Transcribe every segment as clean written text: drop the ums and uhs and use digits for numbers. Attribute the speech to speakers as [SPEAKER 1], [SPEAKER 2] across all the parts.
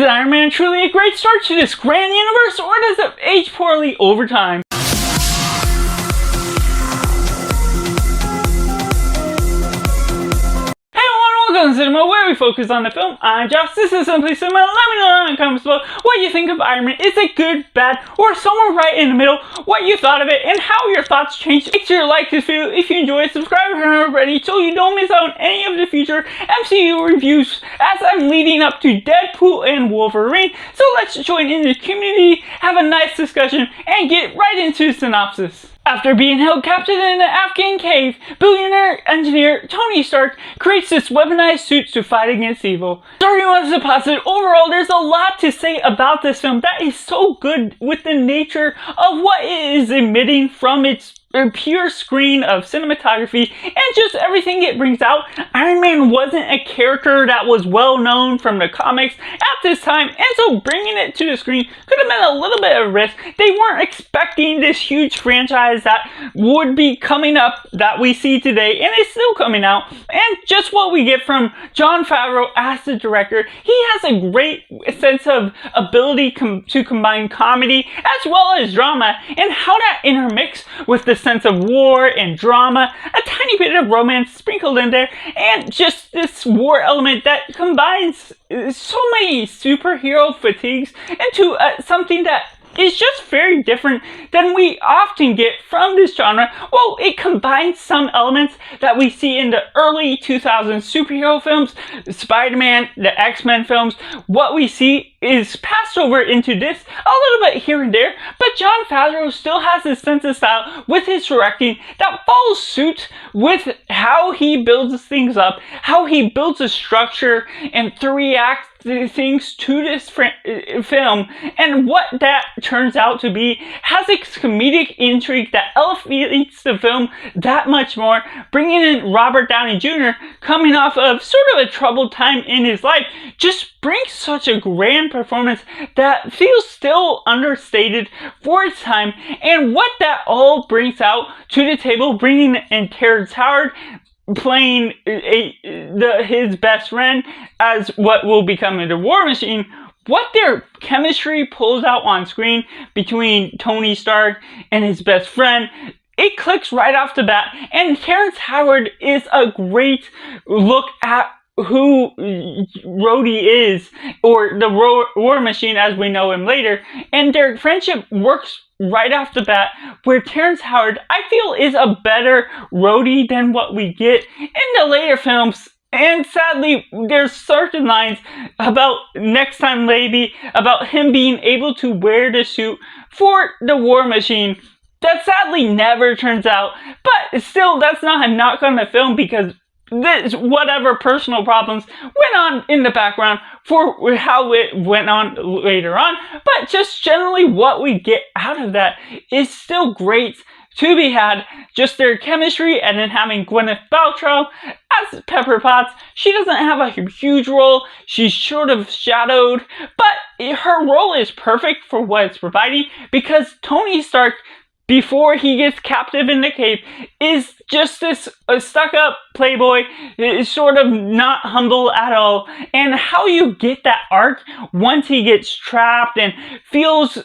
[SPEAKER 1] Iron Man truly a great start to this grand universe, or does it age poorly over time? Welcome to Cinema, where we focus on the film. I'm Josh, this is Simply Cinema. Let me know in the comments below what you think of Iron Man. Is it good, bad, or somewhere right in the middle? What you thought of it, and how your thoughts changed. Make sure to like this video if you enjoy it, subscribe if you're not already, so you don't miss out on any of the future MCU reviews as I'm leading up to Deadpool and Wolverine. So let's join in the community, have a nice discussion, and get right into Synopsis. After being held captive in an Afghan cave, billionaire engineer Tony Stark creates this weaponized suit to fight against evil. Starting with the positive, overall there's a lot to say about this film that is so good with the nature of what it is emitting from its pure screen of cinematography and just everything it brings out. Iron Man wasn't a character that was well known from the comics at this time, and so bringing it to the screen could have been a little bit of a risk. They weren't expecting this huge franchise that would be coming up that we see today, and it's still coming out. And just what we get from Jon Favreau as the director, he has a great sense of ability to combine comedy as well as drama, and how that intermix with the sense of war and drama, a tiny bit of romance sprinkled in there, and just this war element that combines so many superhero fatigues into something that is just very different than we often get from this genre. Well, it combines some elements that we see in the early 2000s superhero films, Spider-Man, the X-Men films. What we see is passed over into this a little bit here and there, but Jon Favreau still has his sense of style with his directing that follows suit with how he builds things up, how he builds a structure and 3-act things to this film, and what that turns out to be has a comedic intrigue that elevates the film that much more. Bringing in Robert Downey Jr. coming off of sort of a troubled time in his life just brings such a grand performance that feels still understated for its time, and what that all brings out to the table, bringing in Terrence Howard playing his best friend as what will become the War Machine. What their chemistry pulls out on screen between Tony Stark and his best friend, it clicks right off the bat. And Terrence Howard is a great look at who Rhodey is, or the War Machine as we know him later, and their friendship works right off the bat, where Terrence Howard, I feel, is a better Rhodey than what we get in the later films. And sadly, there's certain lines about Next Time Maybe, about him being able to wear the suit for the War Machine, that sadly never turns out. But still, that's not a knock on the film, because this, whatever personal problems went on in the background for how it went on later on, but just generally what we get out of that is still great to be had. Just their chemistry, and then having Gwyneth Paltrow as Pepper Potts. She doesn't have a huge role, she's sort of shadowed, but her role is perfect for what it's providing, because Tony Stark, before he gets captive in the cave, is just this stuck-up playboy, is sort of not humble at all. And how you get that arc once he gets trapped and feels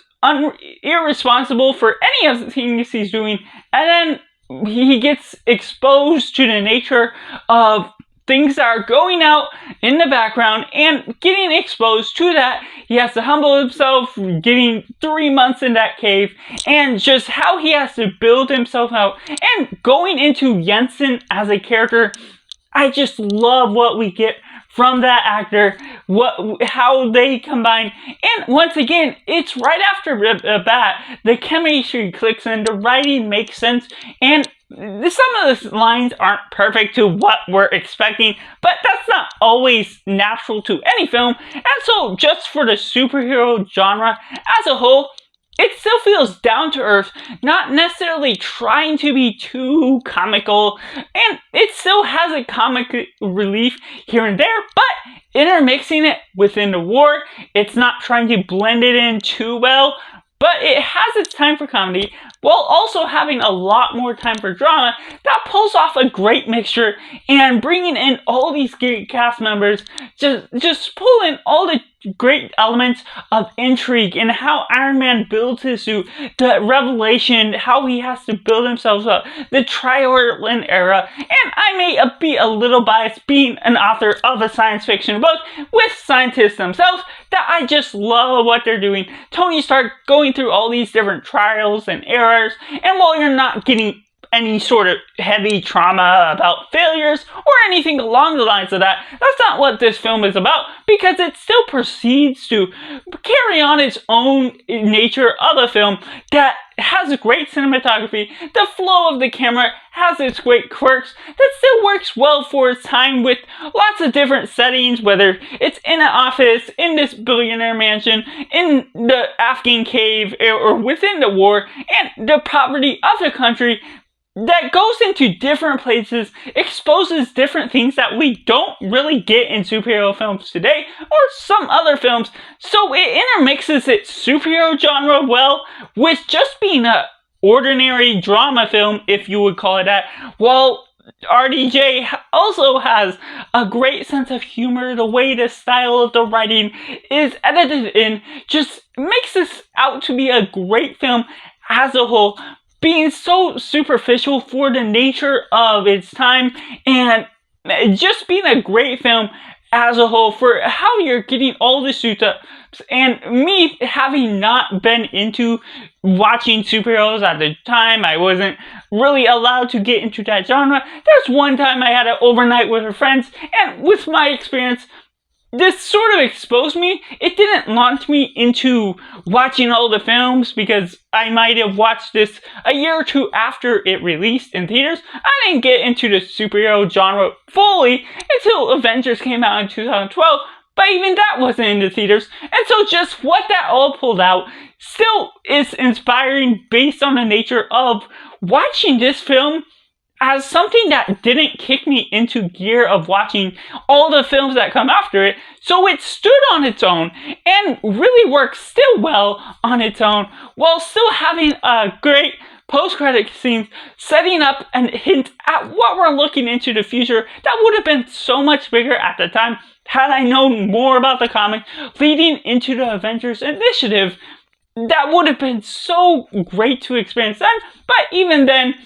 [SPEAKER 1] irresponsible for any of the things he's doing, and then he gets exposed to the nature of things that are going out in the background, and getting exposed to that, he has to humble himself, getting 3 months in that cave, and just how he has to build himself out, and going into Jensen as a character. I just love what we get from that actor, how they combine, and once again, it's right after the bat, the chemistry clicks in, the writing makes sense, and some of the lines aren't perfect to what we're expecting, but that's not always natural to any film. And so just for the superhero genre as a whole, it still feels down to earth, not necessarily trying to be too comical, and it still has a comic relief here and there, but intermixing it within the war. It's not trying to blend it in too well, but it has its time for comedy. while also having a lot more time for drama, that pulls off a great mixture, and bringing in all these great cast members just pull in all the great elements of intrigue and how Iron Man builds his suit, the revelation, how he has to build himself up, the trial era. And I may be a little biased being an author of a science fiction book with scientists themselves, that I just love what they're doing. Tony Stark going through all these different trials and errors, and while you're not getting any sort of heavy trauma about failures or anything along the lines of that, that's not what this film is about, because it still proceeds to carry on its own nature of a film that has a great cinematography. The flow of the camera has its great quirks that still works well for its time, with lots of different settings, whether it's in an office, in this billionaire mansion, in the Afghan cave, or within the war, and the poverty of the country, that goes into different places, exposes different things that we don't really get in superhero films today, or some other films. So it intermixes its superhero genre well with just being a ordinary drama film, if you would call it that, while RDJ also has a great sense of humor. The way the style of the writing is edited in just makes this out to be a great film as a whole, being so superficial for the nature of its time, and just being a great film as a whole for how you're getting all the suits up. And me having not been into watching superheroes at the time, I wasn't really allowed to get into that genre. There's one time I had an overnight with her friends, and with my experience, this sort of exposed me. It didn't launch me into watching all the films, because I might have watched this a year or two after it released in theaters. I didn't get into the superhero genre fully until Avengers came out in 2012, but even that wasn't in the theaters. And so just what that all pulled out still is inspiring based on the nature of watching this film as something that didn't kick me into gear of watching all the films that come after it. So it stood on its own and really works still well on its own, while still having a great post-credit scenes setting up and hint at what we're looking into the future that would have been so much bigger at the time had I known more about the comic leading into the Avengers Initiative. That would have been so great to experience then, but even then,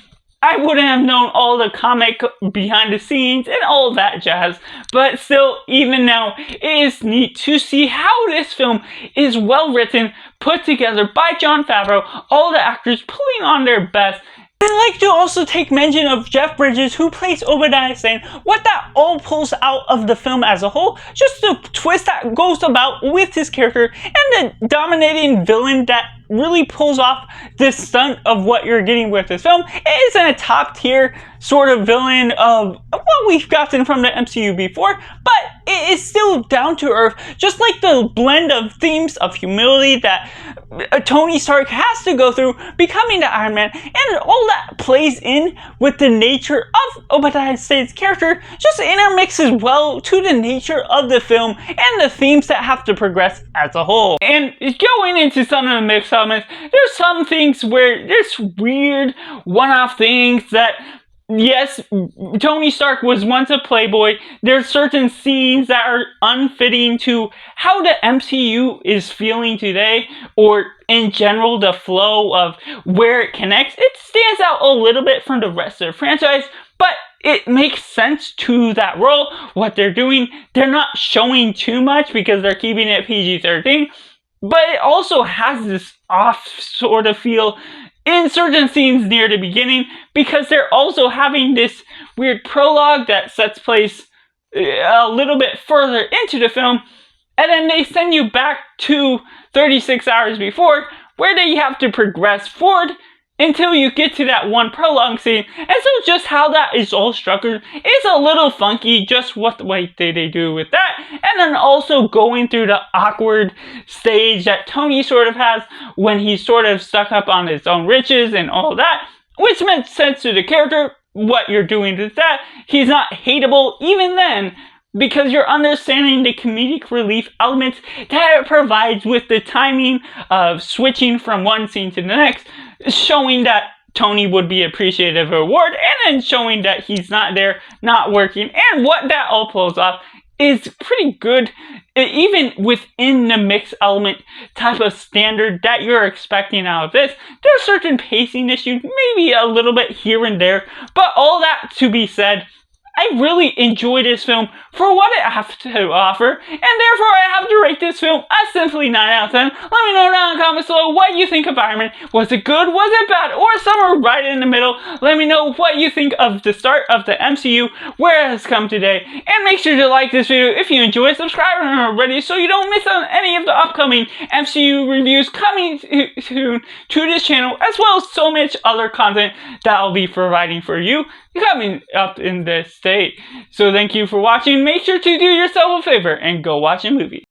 [SPEAKER 1] I wouldn't have known all the comic behind the scenes and all that jazz. But still, even now, it is neat to see how this film is well written, put together by Jon Favreau, all the actors pulling on their best. I'd like to also take mention of Jeff Bridges, who plays Obadiah Stane, what that all pulls out of the film as a whole, just the twist that goes about with his character, and the dominating villain that really pulls off this stunt of what you're getting with this film. It isn't a top tier sort of villain of what we've gotten from the MCU before, but it is still down to earth, just like the blend of themes of humility that Tony Stark has to go through becoming the Iron Man, and all that plays in with the nature of Obadiah Stane's character, just intermixes well to the nature of the film and the themes that have to progress as a whole. And going into some of the mixed elements, there's some things where there's weird one-off things that, yes, Tony Stark was once a playboy. There's certain scenes that are unfitting to how the MCU is feeling today, or in general the flow of where it connects. It stands out a little bit from the rest of the franchise, but it makes sense to that role, what they're doing. They're not showing too much because they're keeping it PG-13, but it also has this off sort of feel in certain scenes near the beginning, because they're also having this weird prologue that sets place a little bit further into the film, and then they send you back to 36 hours before, where they have to progress forward until you get to that one prologue scene. And so just how that is all structured is a little funky, just what the way they do with that. And then also going through the awkward stage that Tony sort of has when he's sort of stuck up on his own riches and all that, which makes sense to the character, what you're doing with that. He's not hateable even then, because you're understanding the comedic relief elements that it provides with the timing of switching from one scene to the next. showing that Tony would be appreciative of a reward, and then showing that he's not there, not working, and what that all pulls off is pretty good, even within the mixed element type of standard that you're expecting out of this. There are certain pacing issues, maybe a little bit here and there, but all that to be said, I really enjoy this film for what it has to offer, and therefore I have to rate this film a simply 9 out of 10. Let me know down in the comments below what you think of Iron Man. Was it good? Was it bad? Or somewhere right in the middle? Let me know what you think of the start of the MCU, where it has come today, and make sure to like this video if you enjoy it, subscribe if you're not already so you don't miss on any of the upcoming MCU reviews coming soon to this channel, as well as so much other content that I'll be providing for you coming up in this state. So thank you for watching. Make sure to do yourself a favor and go watch a movie.